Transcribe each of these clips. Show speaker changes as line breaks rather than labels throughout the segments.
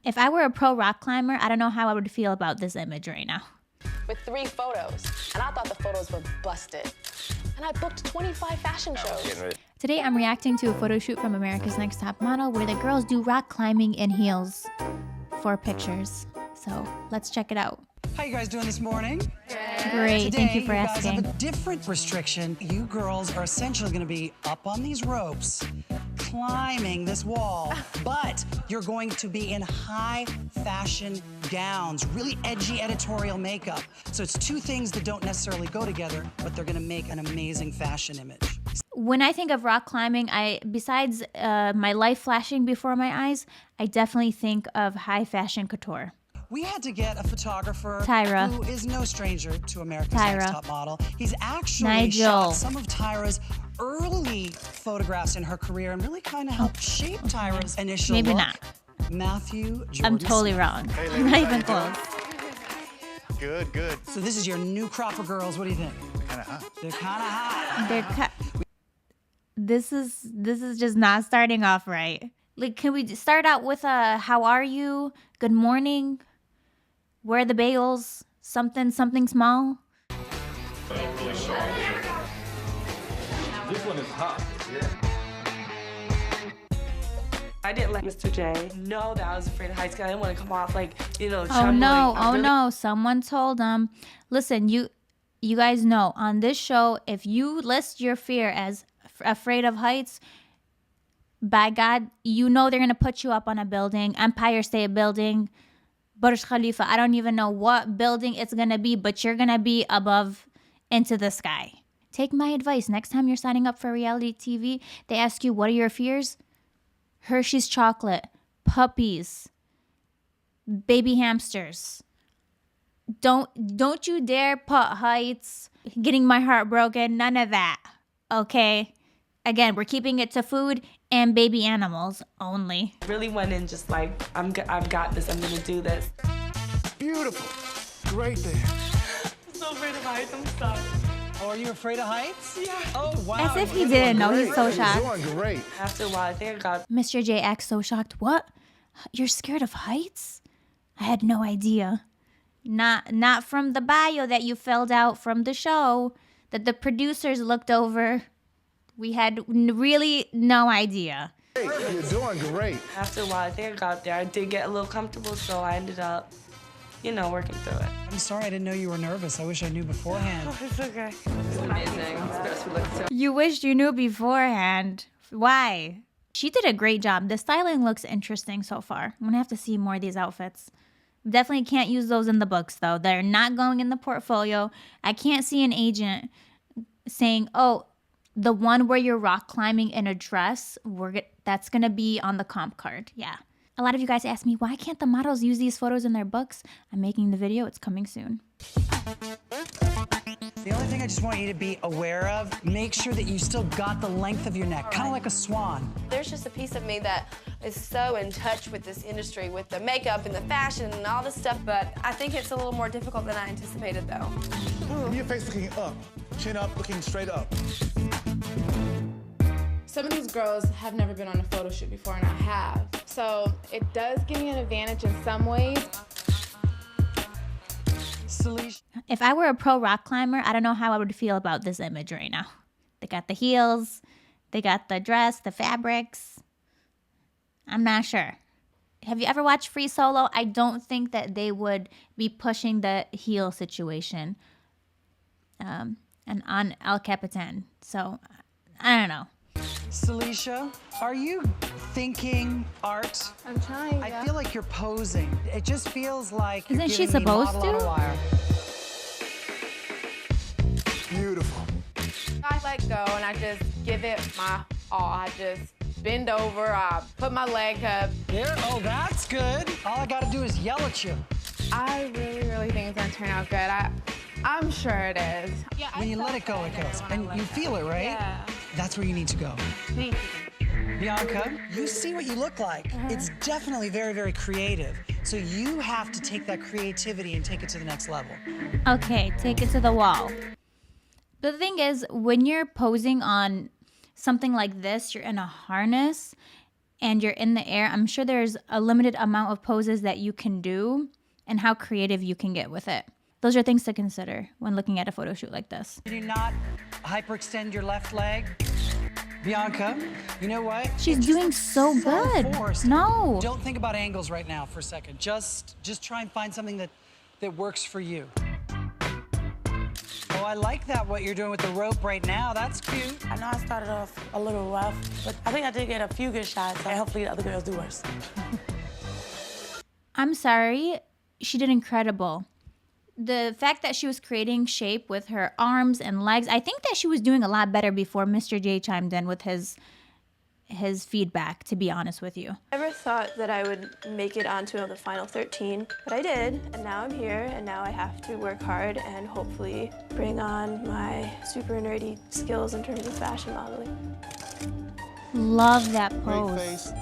If I were a pro rock climber, I don't know how I would feel about this image right now.
With 3 photos, and I thought the photos were busted. And I booked 25 fashion shows.
Today I'm reacting to a photo shoot from America's Next Top Model where the girls do rock climbing in heels for pictures. So let's check it out.
How you guys doing this morning?
Great,
Today,
thank you for
you guys
asking.
have a different restriction. You girls are essentially going to be up on these ropes, climbing this wall, but you're going to be in high fashion gowns, really edgy editorial makeup. So it's 2 things that don't necessarily go together, but they're going to make an amazing fashion image.
When I think of rock climbing, besides my life flashing before my eyes, I definitely think of high fashion couture.
We had to get a photographer
Tyra.
who is no stranger to America's
Tyra.
Next Top Model. He's actually
Nigel.
shot some of Tyra's early photographs in her career and really kind of helped shape Tyra's initial
Maybe
look.
not.
Matthew Jordan.
I'm totally wrong. Not even close.
Good, good.
So this is your new crop of girls. What do you think?
Kind of hot.
They're kind of hot.
This is just not starting off right. Like, can we start out with a how are you? Good morning. Where are the bagels? Something small.
This one is hot.
I didn't let Mr. J know that I was afraid of heights because I didn't want to come off like,
Oh
trembling.
no, no. Someone told them. Listen, you guys know on this show, if you list your fear as afraid of heights, by God, you know they're going to put you up on a building, Empire State Building, Burj Khalifa. I don't even know what building it's going to be, but you're going to be above into the sky. Take my advice. Next time you're signing up for reality TV, they ask you, what are your fears? Hershey's chocolate, puppies, baby hamsters. Don't you dare put heights, getting my heart broken, none of that. Okay? Again, we're keeping it to food and baby animals only.
Really went in just like, I've got this, I'm going to do this.
Beautiful. Great there.
I'm so afraid of heights, I'm sorry.
Oh, are you afraid of heights?
Yeah.
Oh, wow.
As if he didn't know. He's so shocked.
You're doing great.
After a while, I think I got
Mr. J acts so shocked. What? You're scared of heights? I had no idea. Not from the bio that you filled out from the show that the producers looked over. We had really no idea.
You're doing great.
After a while, I think I got there. I did get a little comfortable, so I ended up, working through it.
I'm sorry I didn't know you were nervous. I wish I knew beforehand.
It's okay.
You wished you knew beforehand. Why? She did a great job. The styling looks interesting so far. I'm gonna have to see more of these outfits. Definitely can't use those in the books though. They're not going in the portfolio. I can't see an agent saying, oh, the one where you're rock climbing in a dress, that's gonna be on the comp card. Yeah. A lot of you guys ask me, why can't the models use these photos in their books? I'm making the video. It's coming soon.
The only thing I just want you to be aware of, make sure that you still got the length of your neck, kind of like a swan.
There's just a piece of me that is so in touch with this industry, with the makeup and the fashion and all this stuff, but I think it's a little more difficult than I anticipated, though.
Your face looking up. Chin up, looking straight up.
Some of these girls have never been on a photo shoot before, and I have. So it does give me an advantage in some ways.
If I were a pro rock climber, I don't know how I would feel about this image right now. They got the heels, they got the dress, the fabrics. I'm not sure. Have you ever watched Free Solo? I don't think that they would be pushing the heel situation and on El Capitan. So, I don't know.
Celicia, are you thinking art?
I'm trying.
I feel like you're posing. It just feels like you're
Isn't she
giving me
supposed
model on
to?
a wire.
Beautiful.
I let go and I just give it my all. I just bend over, I put my leg up.
There, oh, that's good. All I gotta do is yell at you.
I really think it's gonna turn out good. I'm sure it is. Yeah,
When you let it go, it goes. And you feel it, right?
Yeah.
That's where you need to go.
Thank you.
Bianca, you see what you look like. It's definitely very creative. So you have to take that creativity and take it to the next level.
Okay, take it to the wall. The thing is, when you're posing on something like this, you're in a harness, and you're in the air, I'm sure there's a limited amount of poses that you can do and how creative you can get with it. Those are things to consider when looking at a photo shoot like this.
Do not hyperextend your left leg. Bianca, you know what?
She's
It just
doing
looks
so good.
forced.
No.
Don't think about angles right now for a second. Just try and find something that works for you. Oh, I like that, what you're doing with the rope right now. That's cute.
I know I started off a little rough, but I think I did get a few good shots, and hopefully the other girls do worse.
I'm sorry, she did incredible. The fact that she was creating shape with her arms and legs, I think that she was doing a lot better before Mr. J chimed in with his feedback, to be honest with you.
I never thought that I would make it onto the final 13, but I did, and now I'm here, and now I have to work hard and hopefully bring on my super nerdy skills in terms of fashion modeling.
Love that
Great
pose.
face.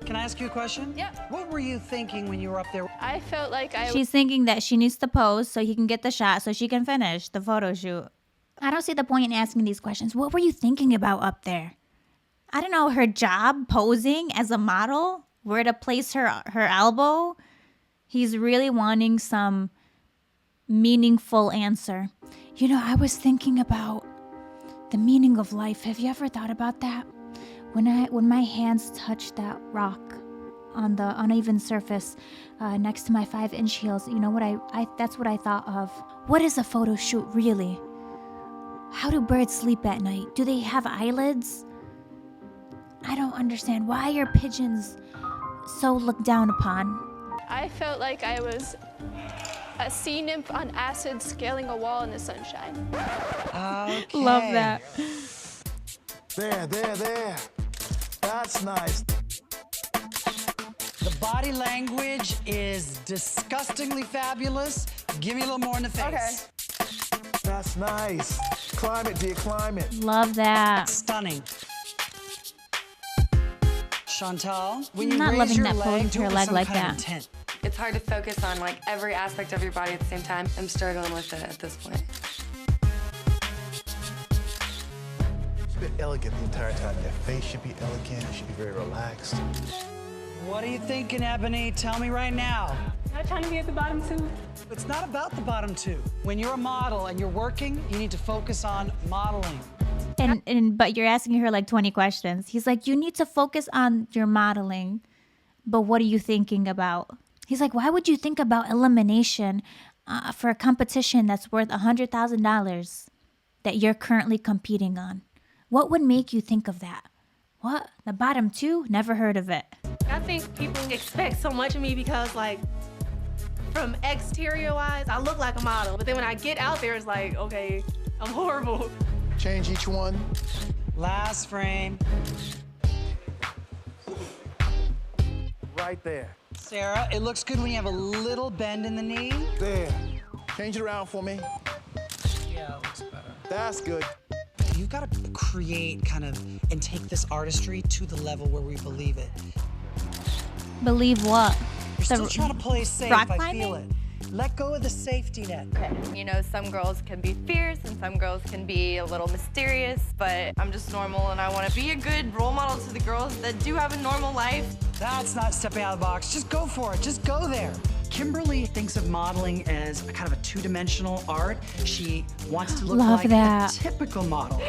Can I ask you a question?
Yeah.
What were you thinking when you were up there?
I felt like I
She's thinking that she needs to pose so he can get the shot so she can finish the photo shoot. I don't see the point in asking these questions. What were you thinking about up there? I don't know, her job posing as a model, where to place her elbow. He's really wanting some meaningful answer. You know, I was thinking about the meaning of life. Have you ever thought about that? When my hands touched that rock on the uneven surface next to my 5-inch heels, you know what that's what I thought of. What is a photo shoot really? How do birds sleep at night? Do they have eyelids? I don't understand. Why are pigeons so looked down upon?
I felt like I was a sea nymph on acid scaling a wall in the sunshine.
Okay.
Love that.
There. That's nice.
The body language is disgustingly fabulous. Give me a little more in the face.
That's nice. Climb it, dear, climb it.
Love that.
Stunning. Chantal, when you
Not
raise
loving
your
that
leg,
pose
do
to
it
her
with
leg
some
like
kind of
that.
intent.
It's hard to focus on like every aspect of your body at the same time. I'm struggling with it at this point.
She's been elegant the entire time. That face should be elegant. It should be very relaxed.
What are you thinking, Ebony? Tell me right now.
I'm trying to be at the bottom too.
It's not about the bottom two. When you're a model and you're working, you need to focus on modeling.
But you're asking her like 20 questions. He's like, you need to focus on your modeling. But what are you thinking about? He's like, why would you think about elimination for a competition that's worth $100,000 that you're currently competing on? What would make you think of that? What? The bottom two? Never heard of it.
I think people expect so much of me because, like, from exterior-wise, I look like a model. But then when I get out there, it's like, okay, I'm horrible.
Change each one.
Last frame.
Right there.
Sarah, it looks good when you have a little bend in the knee.
There. Change it around for me.
Yeah, it looks better.
That's good.
You've got to create kind of and take this artistry to the level where we believe it.
Believe what?
You're still trying to play safe,
rock
I feel
climbing?
it. Let go of the safety net.
You know, some girls can be fierce and some girls can be a little mysterious, but I'm just normal and I want to be a good role model to the girls that do have a normal life.
That's not stepping out of the box. Just go for it. Just go there. Kimberly thinks of modeling as a kind of a two-dimensional art. She wants to look
Love
like
that.
a typical model.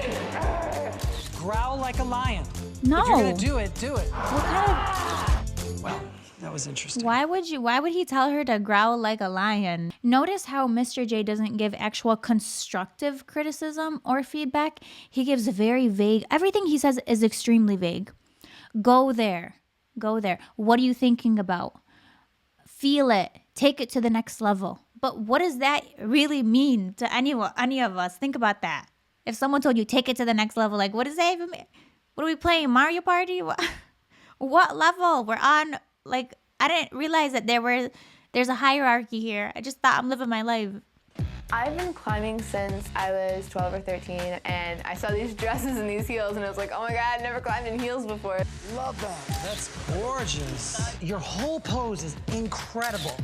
Growl like a lion.
No.
If you're gonna do it, do it.
What kind of...
Well, that was interesting.
Why would he tell her to growl like a lion? Notice how Mr. J doesn't give actual constructive criticism or feedback. He gives very vague. Everything he says is extremely vague. Go there. Go there. What are you thinking about? Feel it. Take it to the next level. But what does that really mean to any of us? Think about that. If someone told you take it to the next level, like what does that even mean? What are we playing? Mario Party? What level? We're on. Like, I didn't realize that there's a hierarchy here. I just thought I'm living my life.
I've been climbing since I was 12 or 13, and I saw these dresses and these heels, and I was like, oh my God, I've never climbed in heels before.
Love that.
That's gorgeous. Your whole pose is incredible.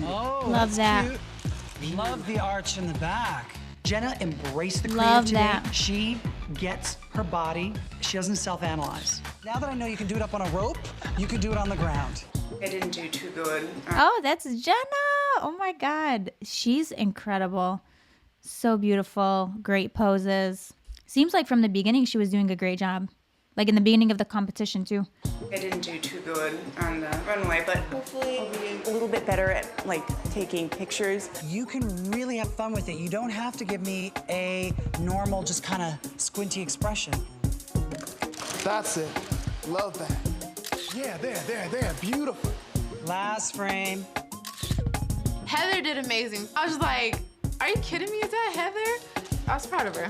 Oh,
Love
that's
that.
cute. Love the arch in the back. Jenna embraced the creative
Love
today.
that.
She gets her body. She doesn't self-analyze. Now that I know you can do it up on a rope, you can do it on the ground.
I didn't do too good.
Oh, that's Jenna. Oh my God. She's incredible. So beautiful. Great poses. Seems like from the beginning she was doing a great job. Like in the beginning of the competition too.
I didn't do too good on the runway, but hopefully I'll be a little bit better at like taking pictures.
You can really have fun with it. You don't have to give me a normal, just kind of squinty expression.
That's it. Love that. Yeah, there. Beautiful. Last frame.
Heather did amazing. I was like, are you kidding me? Is that Heather? I was proud of her.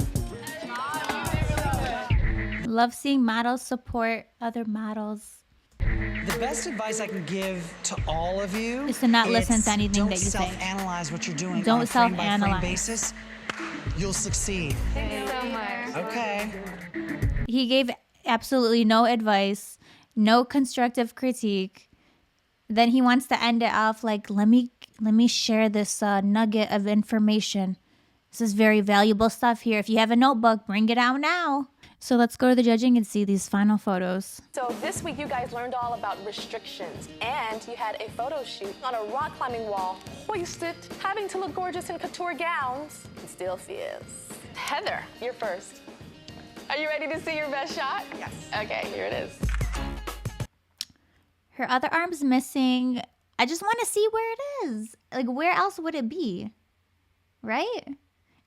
Love seeing models support other models.
The best advice I can give to all of you
is to not listen to anything that you say.
Don't self-analyze what you're doing.
Don't
on a frame-by-frame
self-analyze.
basis. You'll succeed.
Thank you so much.
Okay.
He gave absolutely no advice, no constructive critique. Then he wants to end it off like, let me share this nugget of information. This is very valuable stuff here. If you have a notebook, bring it out now. So let's go to the judging and see these final photos.
So this week you guys learned all about restrictions, and you had a photo shoot on a rock climbing wall, hoisted, having to look gorgeous in couture gowns, and still fierce. Heather, you're first. Are you ready to see your best shot?
Yes.
Okay, here it is.
Her other arm's missing. I just want to see where it is. Like, where else would it be? Right?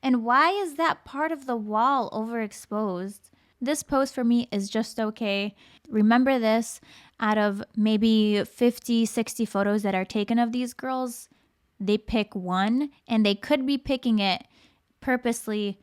And why is that part of the wall overexposed? This pose for me is just okay. Remember this, out of maybe 50, 60 photos that are taken of these girls, they pick one, and they could be picking it purposely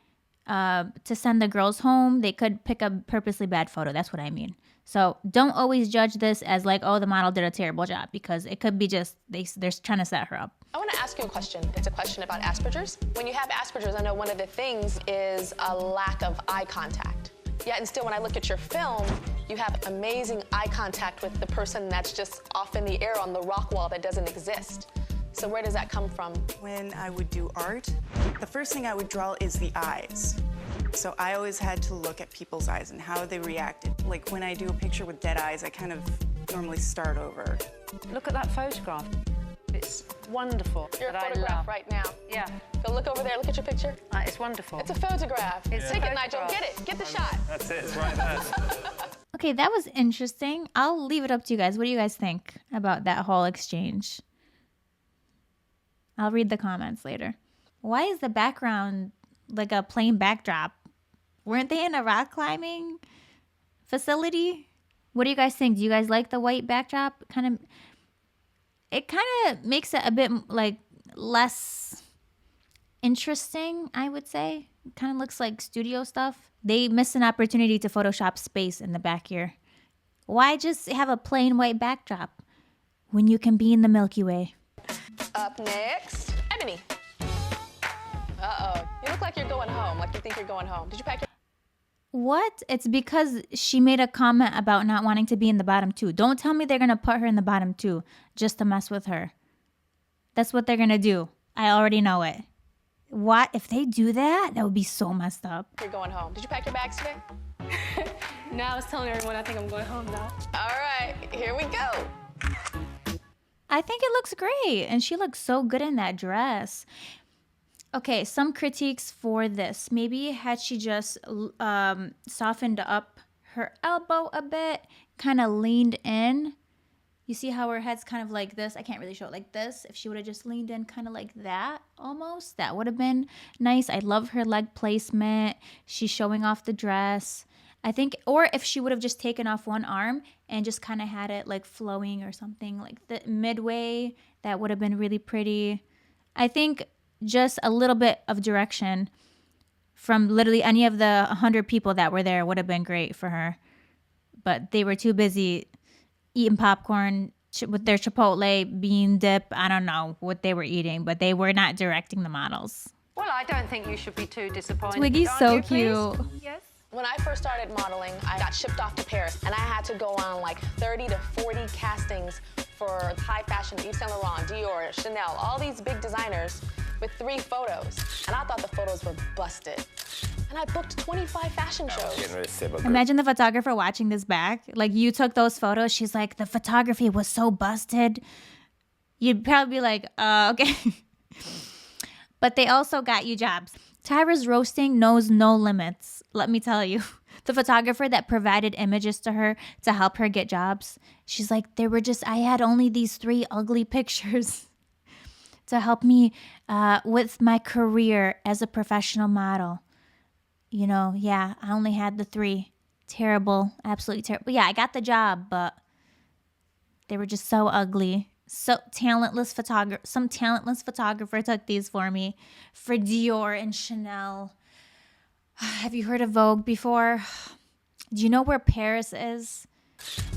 to send the girls home. They could pick a purposely bad photo. That's what I mean. So don't always judge this as like, oh, the model did a terrible job, because it could be just they're trying to set her up.
I want to ask you a question. It's a question about Asperger's. When you have Asperger's, I know one of the things is a lack of eye contact. Yet and still, when I look at your film, you have amazing eye contact with the person that's just off in the air on the rock wall that doesn't exist. So where does that come from?
When I would do art, the first thing I would draw is the eyes. So I always had to look at people's eyes and how they reacted. Like when I do a picture with dead eyes, I kind of normally start over.
Look at that photograph. It's wonderful.
You're a photograph right now.
Yeah.
Go look over there, look at your picture.
It's wonderful.
It's a photograph.
It's
Take
a
it, Nigel,
photograph.
get it, get the shot.
That's it, it's right there.
Okay, that was interesting. I'll leave it up to you guys. What do you guys think about that whole exchange? I'll read the comments later. Why is the background like a plain backdrop? Weren't they in a rock climbing facility? What do you guys think? Do you guys like the white backdrop? It kind of makes it a bit like less interesting, I would say. It kind of looks like studio stuff. They missed an opportunity to Photoshop space in the back here. Why just have a plain white backdrop when you can be in the Milky Way?
Up next, Ebony. Uh-oh. You look like you're going home, like you think you're going home. Did you pack your...
What? It's because she made a comment about not wanting to be in the bottom two. Don't tell me they're going to put her in the bottom two just to mess with her. That's what they're going to do. I already know it. What? If they do that, that would be so messed up.
You're going home. Did you pack your bags today?
No, I was telling everyone I think I'm going home now.
All right, here we go.
I think it looks great. And she looks so good in that dress. Okay, some critiques for this. Maybe had she just softened up her elbow a bit, kind of leaned in. You see how her head's kind of like this? I can't really show it like this. If she would have just leaned in kind of like that almost, that would have been nice. I love her leg placement. She's showing off the dress. I think, or if she would have just taken off one arm and just kind of had it like flowing or something like the midway, that would have been really pretty. I think just a little bit of direction from literally any of the 100 people that were there would have been great for her. But they were too busy eating popcorn with their Chipotle bean dip. I don't know what they were eating, but they were not directing the models.
Well, I don't think you should be too disappointed.
Twiggy's
aren't
so
you, please?
cute.
Yes. When I first started modeling, I got shipped off to Paris, and I had to go on like 30 to 40 castings for high fashion, Yves Saint Laurent, Dior, Chanel, all these big designers with 3 photos. And I thought the photos were busted. And and I booked 25 fashion shows.
Imagine the photographer watching this back. Like, you took those photos. She's like, the photography was so busted. You'd probably be like, okay. But they also got you jobs. Tyra's roasting knows no limits, let me tell you. The photographer that provided images to her to help her get jobs, she's like, I had only these 3 ugly pictures to help me with my career as a professional model. You know, yeah, I only had the 3. Terrible, absolutely terrible. Yeah, I got the job, but they were just so ugly. So some talentless photographer took these for me for Dior and Chanel. Have you heard of Vogue before? Do you know where Paris is?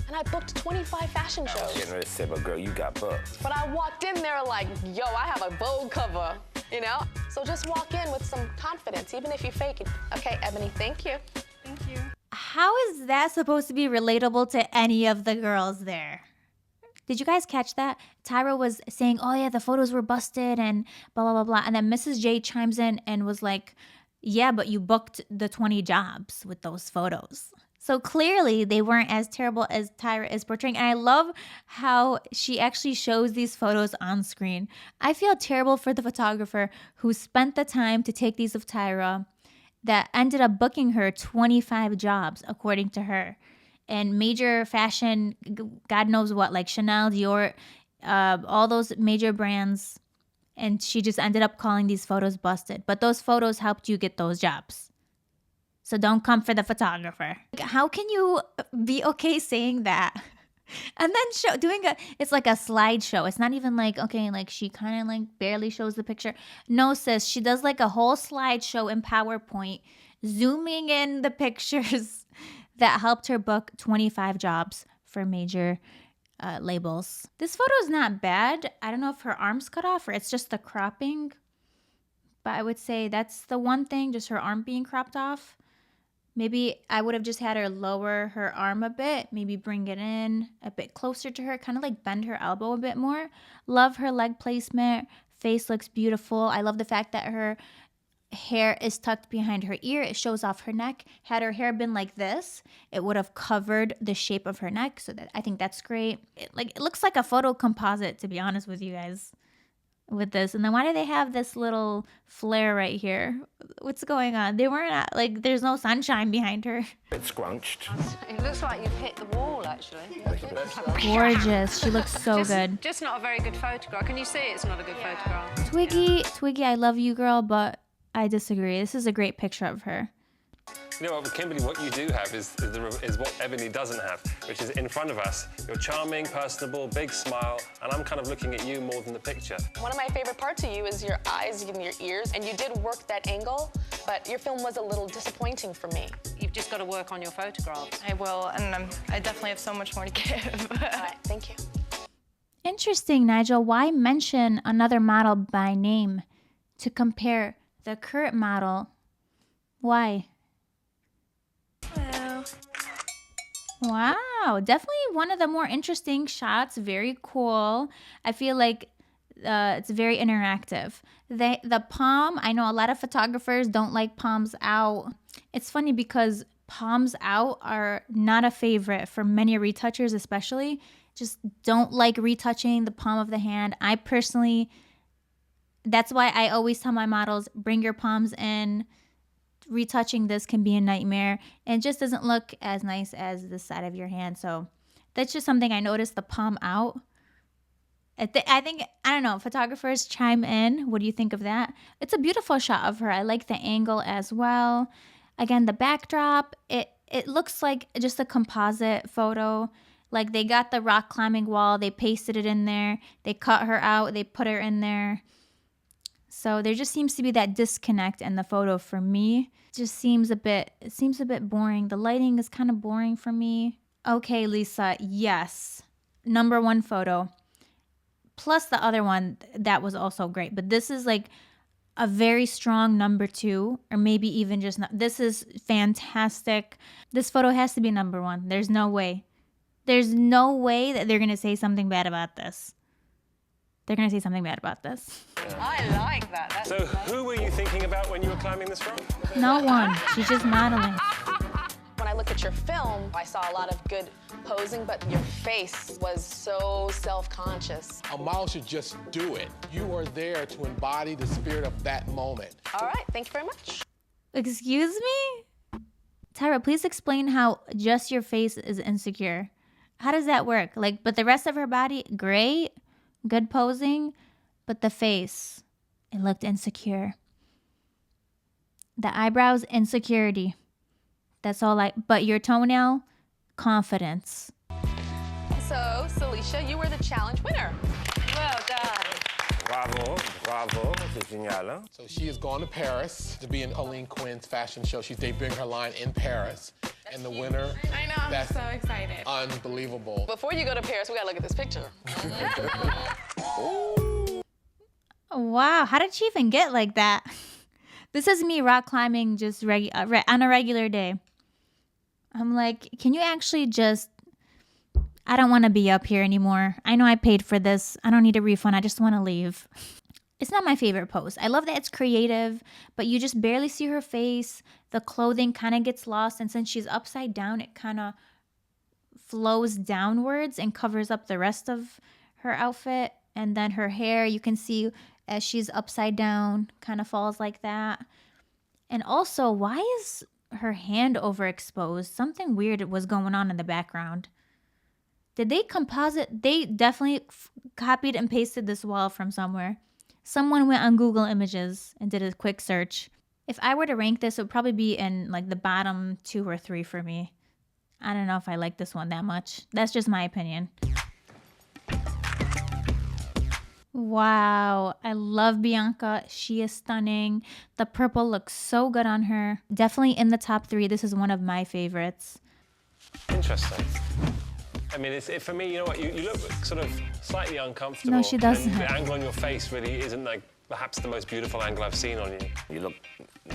And I booked 25 fashion shows.
Getting ready to say, but girl, you got booked.
But I walked in there like, yo, I have a Vogue cover, you know? So just walk in with some confidence, even if you fake it. Okay, Ebony, thank you.
Thank you.
How is that supposed to be relatable to any of the girls there? Did you guys catch that? Tyra was saying, oh yeah, the photos were busted and blah, blah, blah, blah. And then Mrs. J chimes in and was like, yeah, but you booked the 20 jobs with those photos. So clearly they weren't as terrible as Tyra is portraying. And I love how she actually shows these photos on screen. I feel terrible for the photographer who spent the time to take these of Tyra that ended up booking her 25 jobs, according to her. And major fashion, God knows what, like Chanel, Dior, all those major brands. And she just ended up calling these photos busted. But those photos helped you get those jobs. So don't come for the photographer. How can you be okay saying that? And then it's like a slideshow. It's not even like, okay, like she kind of like barely shows the picture. No, sis, she does like a whole slideshow in PowerPoint, zooming in the pictures that helped her book 25 jobs for major labels. This photo is not bad. I don't know if her arm's cut off or it's just the cropping. But I would say that's the one thing, just her arm being cropped off. Maybe I would have just had her lower her arm a bit, maybe bring it in a bit closer to her, kind of like bend her elbow a bit more. Love her leg placement. Face looks beautiful. I love the fact that her hair is tucked behind her ear. It shows off her neck. Had her hair been like this, it would have covered the shape of her neck. So I think that's great. It looks like a photo composite, to be honest with you guys, with this. And then why do they have this little flare right here? What's going on? They weren't like, there's no sunshine behind her.
It's scrunched.
It looks like you've hit the wall, actually.
Gorgeous. She looks so good.
Just not a very good photograph. Can you see it's not a good photograph?
Twiggy, I love you, girl, but I disagree. This is a great picture of her.
You know what, Kimberly, what you do have is what Ebony doesn't have, which is in front of us. You're charming, personable, big smile, and I'm kind of looking at you more than the picture.
One of my favorite parts of you is your eyes and your ears, and you did work that angle, but your film was a little disappointing for me.
You've just got to work on your photographs.
I will, and I definitely have so much more to give.
All right, thank you.
Interesting, Nigel. Why mention another model by name to compare the current model? Why? Wow, definitely one of the more interesting shots. Very cool. I feel like it's very interactive. The palm, I know a lot of photographers don't like palms out. It's funny because palms out are not a favorite for many retouchers, especially. Just don't like retouching the palm of the hand. I personally, that's why I always tell my models, bring your palms in. Retouching this can be a nightmare and just doesn't look as nice as the side of your hand. So that's just something I noticed, the palm out. I think, I don't know, photographers chime in. What do you think of that? It's a beautiful shot of her. I like the angle as well. Again, the backdrop, it looks like just a composite photo. Like they got the rock climbing wall, they pasted it in there, they cut her out, they put her in there. So there just seems to be that disconnect in the photo for me. It seems a bit boring. The lighting is kind of boring for me. Okay, Lisa, yes. Number 1 photo. Plus the other one, that was also great. But this is like a very strong number 2, or maybe even just not. This is fantastic. This photo has to be number 1. There's no way. There's no way that they're going to say something bad about this. They're going to say something bad about this.
I like that. That's
So who were you thinking about when you were climbing this rope?
No one. She's just modeling.
When I look at your film, I saw a lot of good posing, but your face was so self-conscious.
A model should just do it. You are there to embody the spirit of that moment.
All right, thank you very much.
Excuse me? Tyra, please explain how just your face is insecure. How does that work? Like, but the rest of her body, great, good posing, but the face, it looked insecure. The eyebrows, insecurity. That's all but your toenail, confidence.
So, Celicia, you were the challenge winner.
well done.
Bravo, bravo, c'est génial.
So she has gone to Paris to be in Aline Quinn's fashion show. She's debuting her line in Paris. And the winner,
I know, I'm so excited.
Unbelievable.
Before you go to Paris, we gotta look at this picture.
Wow, how did she even get like that? This is me rock climbing just on a regular day. I'm like, can you actually just... I don't want to be up here anymore. I know I paid for this. I don't need a refund. I just want to leave. It's not my favorite pose. I love that it's creative, but you just barely see her face. The clothing kind of gets lost, and since she's upside down, it kind of flows downwards and covers up the rest of her outfit. And then her hair, you can see as she's upside down, kind of falls like that. And also, why is her hand overexposed? Something weird was going on in the background. Did they composite? They definitely copied and pasted this wall from somewhere. Someone went on Google Images and did a quick search. If I were to rank this, it would probably be in like the bottom 2 or 3 for me. I don't know if I like this one that much. That's just my opinion. Wow, I love Bianca. She is stunning. The purple looks so good on her. Definitely in the top 3. This is one of my favorites.
Interesting. I mean, for me, you know what? You look sort of slightly uncomfortable.
No, she doesn't.
And the angle on your face really isn't like perhaps the most beautiful angle I've seen on you.
You look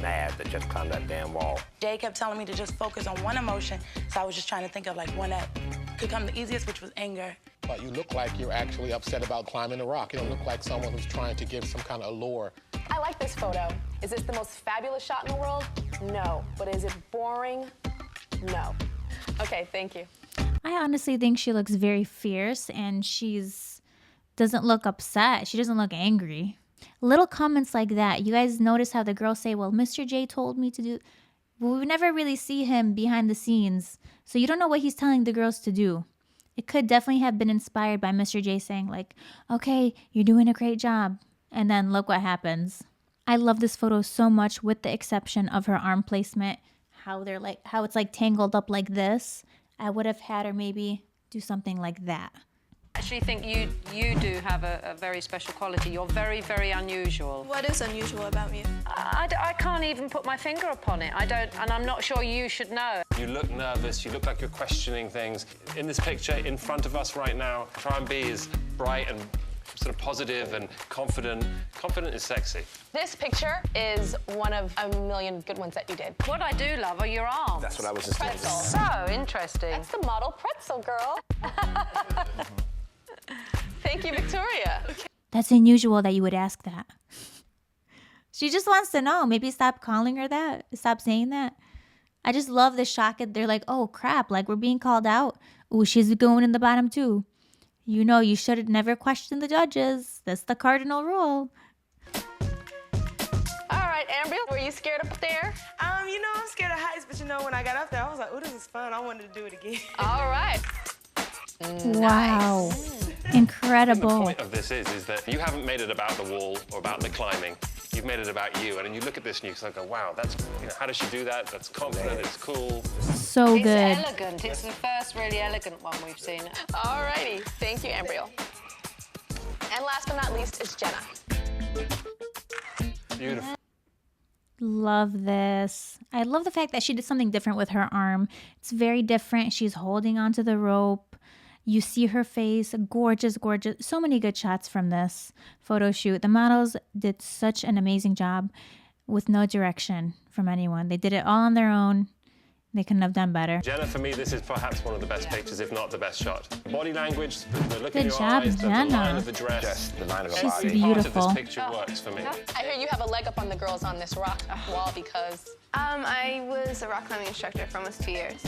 mad that just climbed that damn wall.
Jay kept telling me to just focus on one emotion, so I was just trying to think of like one that could come the easiest, which was anger.
But you look like you're actually upset about climbing the rock. You don't look like someone who's trying to give some kind of allure.
I like this photo. Is this the most fabulous shot in the world? No. But is it boring? No. Okay, thank you.
I honestly think she looks very fierce, and doesn't look upset. She doesn't look angry. Little comments like that. You guys notice how the girls say, well, Mr. J told me to do... Well, we never really see him behind the scenes, so you don't know what he's telling the girls to do. It could definitely have been inspired by Mr. J saying like, okay, you're doing a great job. And then look what happens. I love this photo so much, with the exception of her arm placement. How it's like tangled up like this. I would have had her maybe do something like that.
I actually think you do have a very special quality. You're very, very unusual.
What is unusual about me?
I can't even put my finger upon it. I don't, and I'm not sure you should know.
You look nervous. You look like you're questioning things. In this picture in front of us right now, try and be as bright and sort of positive and confident. Confident is sexy.
This picture is one of a million good ones that you did.
What I do love are your arms.
That's what I was just
Pretzel.
So interesting.
That's the model pretzel, girl. Thank you, Victoria.
That's unusual that you would ask that. She just wants to know. Maybe stop calling her that. Stop saying that. I just love the shock. They're like, oh, crap. Like, we're being called out. Ooh, she's going in the bottom, too. You know, you should have never questioned the judges. That's the cardinal rule.
All right, Amber, were you scared up there?
You know, I'm scared of heights, but you know, when I got up there, I was like, oh, this is fun. I wanted to do it again.
All right.
Wow.
Nice.
Incredible.
The point of this is that you haven't made it about the wall or about the climbing. You've made it about you. And then you look at this and you go, wow, that's, how does she do that? That's confident, it's cool.
So good.
It's elegant. It's the first really elegant one we've seen.
All righty. Thank you, Ambriel. And last but not least is Jenna.
Beautiful.
Love this. I love the fact that she did something different with her arm. It's very different. She's holding onto the rope. You see her face. Gorgeous, gorgeous. So many good shots from this photo shoot. The models did such an amazing job with no direction from anyone. They did it all on their own. They couldn't have done better.
Jenna, for me, this is perhaps one of the best pictures, if not the best shot. Body language, the look
Good
in your
job,
eyes, the
Jenna.
line of the dress.
Just the line of the
She's
body.
beautiful.
Part of this picture works for me.
I hear you have a leg up on the girls on this rock wall because...
I was a rock climbing instructor for almost 2 years.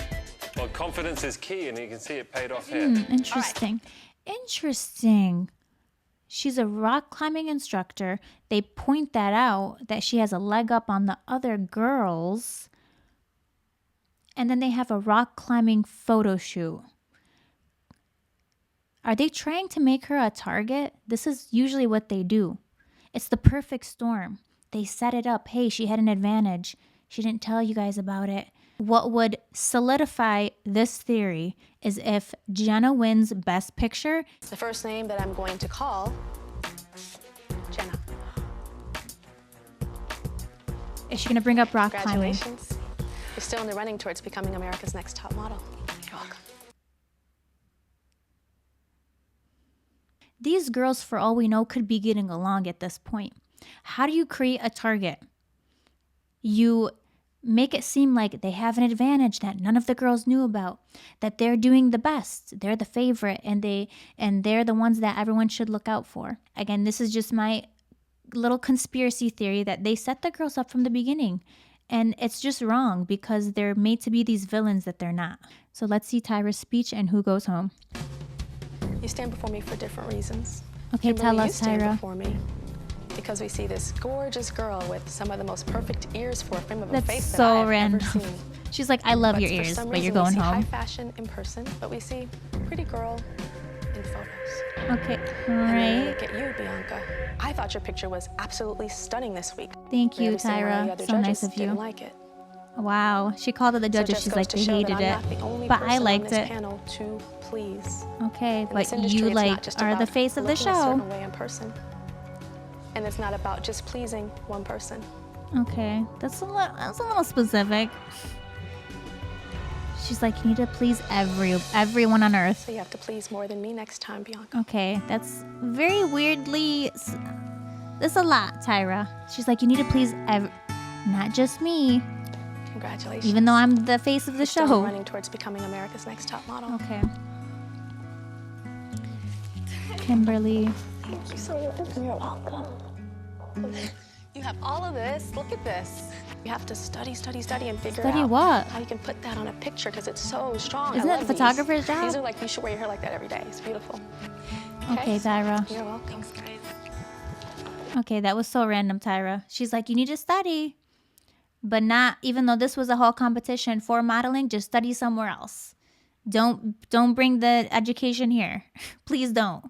Well, confidence is key, and you can see it paid off here.
Interesting. Interesting. She's a rock climbing instructor. They point that out, that she has a leg up on the other girls. And then they have a rock climbing photo shoot. Are they trying to make her a target? This is usually what they do. It's the perfect storm. They set it up. Hey, she had an advantage. She didn't tell you guys about it. What would solidify this theory is if Jenna wins Best Picture.
The first name that I'm going to call, Jenna.
Is she going to bring up rock climbing?
Congratulations. You're still in the running towards becoming America's Next Top Model. You're welcome.
These girls, for all we know, could be getting along at this point. How do you create a target? You make it seem like they have an advantage that none of the girls knew about, that they're doing the best, they're the favorite, and they're the ones that everyone should look out for. Again, this is just my little conspiracy theory that they set the girls up from the beginning. And it's just wrong because they're made to be these villains that they're not. So let's see Tyra's speech and who goes home.
You stand before me for different reasons.
Okay,
Kimberly,
tell us,
you stand
Tyra.
before me because we see this gorgeous girl with some of the most perfect ears for a frame of a
That's
face that
so
I've
random.
ever seen.
She's like, I love your
For
ears,
some
but you're
reason,
going
we see
home.
high fashion in person, but we see pretty girl in photos.
Okay, all
And then I
right.
look at you, Bianca. I thought your picture was absolutely stunning this week.
Thank you,
Every single one of the
Tyra.
other
So nice
judges
of you.
didn't like it.
Wow, she called it the judges.
just
She's
goes
like,
to
they
show that
hated
I'm
it.
not the only
But
person
I
on
liked
this
it.
panel to please.
Okay,
In
but
this industry,
you
it's not
like
just
are the
about
face of the
looking a
show.
certain way in person. And it's not about just pleasing one person.
Okay, that's a little specific. She's like, you need to please everyone on earth.
So you have to please more than me next time, Bianca.
Okay, that's very weirdly. That's a lot, Tyra. She's like, you need to please not just me.
Congratulations.
Even though I'm the face of the
You're still
show.
running towards becoming America's Next Top Model.
Okay. Kimberly.
Thank you so much. You're welcome. You have all of this. Look at this. You have to study and figure
Study
out
what?
how you can put that on a picture because it's so strong.
Isn't
I
it
love
a photographer's
these.
job?
These are like, you should wear your hair like that every day. It's beautiful.
Okay, Tyra.
You're welcome. Thanks, guys.
Okay, that was so random, Tyra. She's like, you need to study. But not, even though this was a whole competition for modeling, just study somewhere else. Don't bring the education here. Please don't.